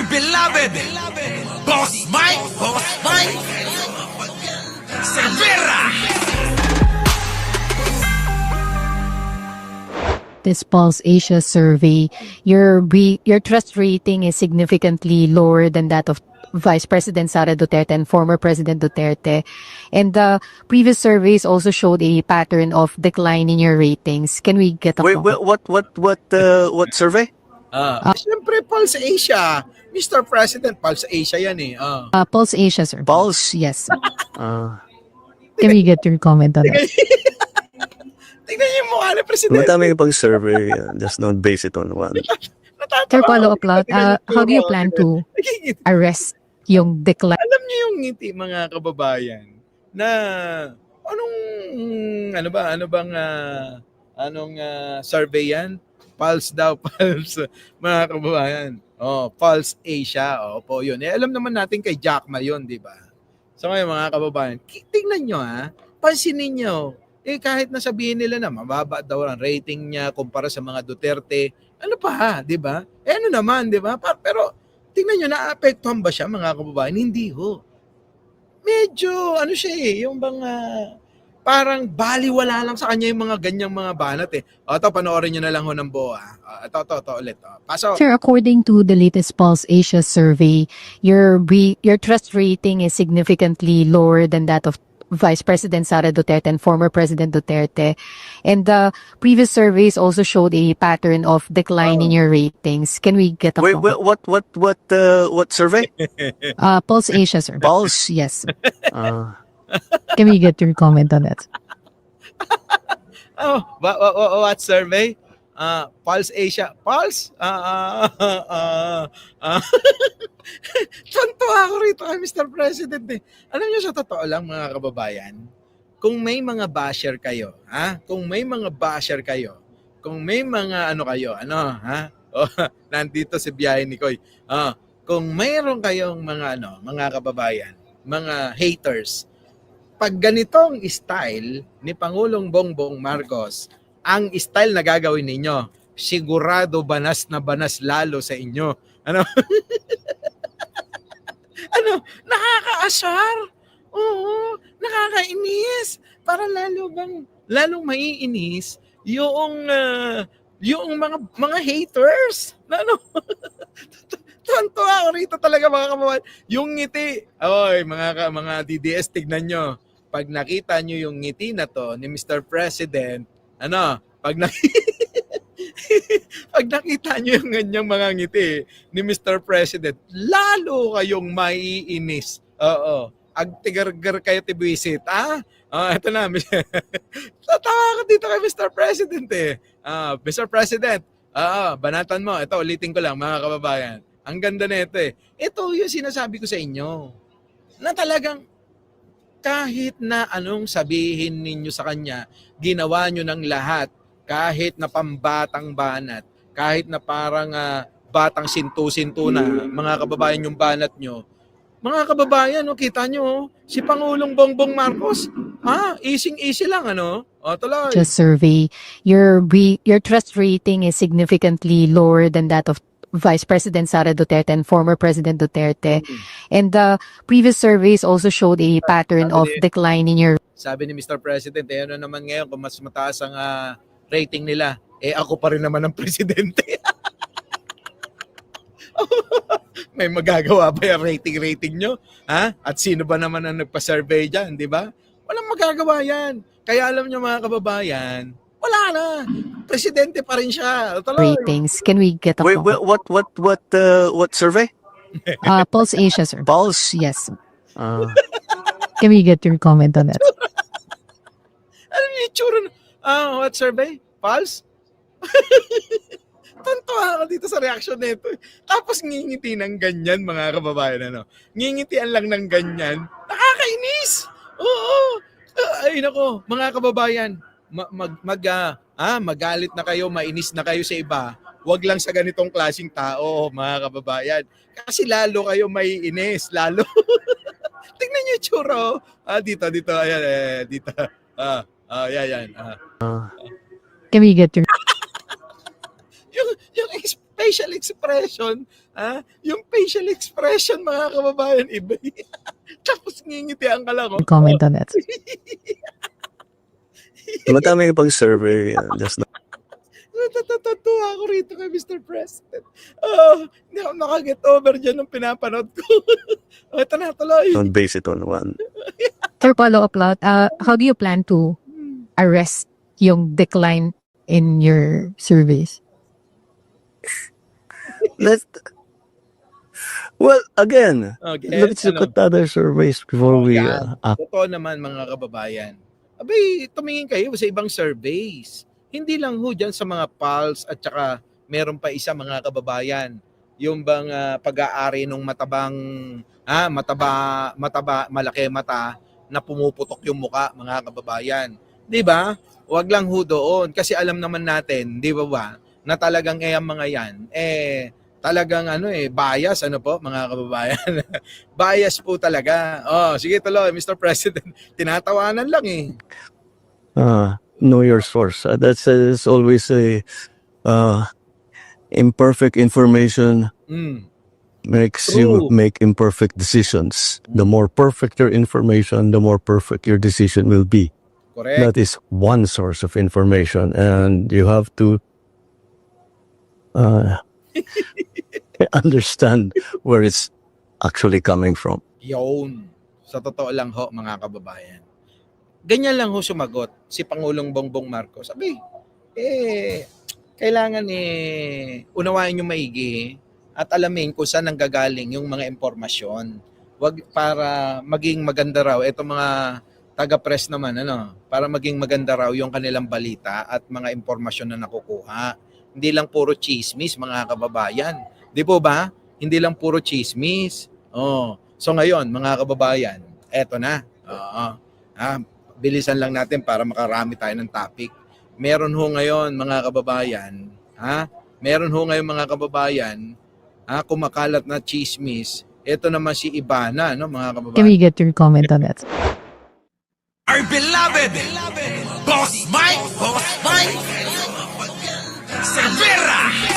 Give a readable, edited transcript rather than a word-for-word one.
beloved Boss Mike Cervera. This Pulse Asia survey, your trust rating is significantly lower than that of Vice President Sara Duterte and former President Duterte. And the previous surveys also showed a pattern of decline in your ratings. Can we get a Wait, comment? what survey? Siyempre, Pulse Asia. Mr. President, Pulse Asia yan eh. Pulse Asia, sir. Pulse? Yes. Uh, Can we get your comment on that? Tingnan niyo yung mukha ng Presidente. madami pang survey. Just don't base it on one. Natatawa Sir, ako. follow-up lang. Tingnan yung How do you tsura, plan tingnan. to Nagigit. arrest yung decline? Alam niyo yung ngiti, mga kababayan, na anong survey yan? Pulse daw, Pulse, mga kababayan. Pulse Asia. Po yun. Alam naman natin kay Jack Ma yun, di ba? So ngayon, mga kababayan, tingnan nyo pansinin nyo, kahit nasabihin nila na mababa daw ang rating niya kumpara sa mga Duterte, ano pa, di ba? Ano naman, di ba? Pero tingnan nyo, naapektuhan ba siya, mga kababayan? Hindi ho. Medyo, yung bang parang baliwala lang sa kanya yung mga ganyang mga banat eh. Ito, panoorin nyo na lang ho ng buo. Ito ulit. Pasok. Sir, according to the latest Pulse Asia survey, your trust rating is significantly lower than that of Vice President Sara Duterte and former President Duterte. And the previous surveys also showed a pattern of decline in your ratings. Can we get a Wait, comment? what survey? Pulse Asia, sir. Pulse? Yes. Uh, Can we get your comment on that? What survey? Pulse Asia. Pulse? Tuntua ako rito kay Mr. President eh. Alam niyo, sa totoo lang, mga kababayan, kung may mga basher kayo, kung may mga nandito si Biyahe ni Koy. Kung mayroon kayong mga kababayan, mga haters, pag ganitong style ni Pangulong Bongbong Marcos, ang style na gagawin ninyo, sigurado banas na banas lalo sa inyo. Nakakaasar. Oo, nakakainis. Para lalong maiinis yung mga haters. Tonto ako rito talaga, mga kababayan. Yung ngiti. Oy, mga DDS, tignan nyo. Pag nakita nyo yung ngiti na to ni Mr. President, pag nakita nyo yung ganyang mga ngiti ni Mr. President, lalo kayong maiinis. Oo. Agtigargar kayo tibwisit. Ito na. Tatawa ko dito kay Mr. President eh. Mr. President, banatan mo. Ito, ulitin ko lang, mga kababayan. Ang ganda na ito eh. Ito yung sinasabi ko sa inyo. Na talagang kahit na anong sabihin ninyo sa kanya, ginawa nyo ng lahat. Kahit na pambatang banat, kahit na parang batang sintu-sintu na, mga kababayan, yung banat nyo. Mga kababayan, kita nyo, si Pangulong Bongbong Marcos, easy lang, tuloy. Just survey, your trust rating is significantly lower than that of Vice President Sara Duterte and former President Duterte. And the previous surveys also showed a pattern of decline in your Sabi ni Mr. President, ano naman ngayon kung mas mataas ang rating nila, ako pa rin naman ang presidente. May magagawa ba yung rating nyo? At sino ba naman ang nagpa-survey dyan, di ba? Walang magagawa yan. Kaya alam nyo, mga kababayan, wala na. Presidente pa rin siya. Tuloy. ratings. Can we get a wait, comment? what survey? Pulse Asia, sir. Pulse? Yes. Uh, Can we get your comment on that? Ano yung itsura? What survey? Pulse? Tuntua ako dito sa reaction nito. Tapos ngingiti ng ganyan, mga kababayan. Ngingitian lang ng ganyan. Nakakainis! Oo! Ay nako, mga kababayan, magalit na kayo, mainis na kayo sa iba. Huwag lang sa ganitong klaseng tao, mga kababayan. Kasi lalo kayo maiinis, lalo. Tingnan niyo yung tsura. Dito. Ayan, dito. Yan. Can we get your Yung facial expression, yung facial expression, mga kababayan, iba. Tapos ngingitian ka lang. Oh. Comment on that. Madami yung pag-survey. Just Natatuwa ako rito kay Mr. President. Hindi ako nakaget over dyan nung pinapanood ko. Ito na, tuloy. don't base it on one. For follow-up lot, how do you plan to arrest yung decline in your surveys? Well, again, Okay, let's look at other surveys before we yan. act. Totoo naman, mga kababayan. Abay, tumingin kayo sa ibang surveys. Hindi lang ho dyan sa mga pulse at saka meron pa isa, mga kababayan. Yung bang pag-aari ng malaki mata na pumuputok yung muka, mga kababayan. 'Di ba? Huwag lang ho doon kasi alam naman natin, 'di ba, na talagang ang mga yan talagang bias po, mga kababayan. Bias po talaga. Sige tuloy, Mr. President. Tinatawanan lang eh. Know your source. That's always a imperfect information makes you True. make imperfect decisions. The more perfect your information, the more perfect your decision will be. Correct. That is one source of information, and you have to understand where it's actually coming from. Yun. Sa totoo lang ho, mga kababayan. Ganyan lang ho sumagot si Pangulong Bongbong Marcos. Sabi, kailangan unawain yung maigi at alamin kung saan nanggagaling yung mga impormasyon. Wag para maging maganda raw itong mga taga-press naman para maging maganda raw yung kanilang balita at mga impormasyon na nakukuha. Hindi lang puro chismis, mga kababayan. Di po ba? Hindi lang puro chismis. So ngayon, mga kababayan, eto na. Bilisan lang natin para makarami tayo ng topic. Meron ho ngayon, mga kababayan, meron ho ngayon, mga kababayan, kumakalat na chismis. Ito naman si Ibana, mga kababayan. Can we get your comment on that? Our beloved Boss Mike Cervera.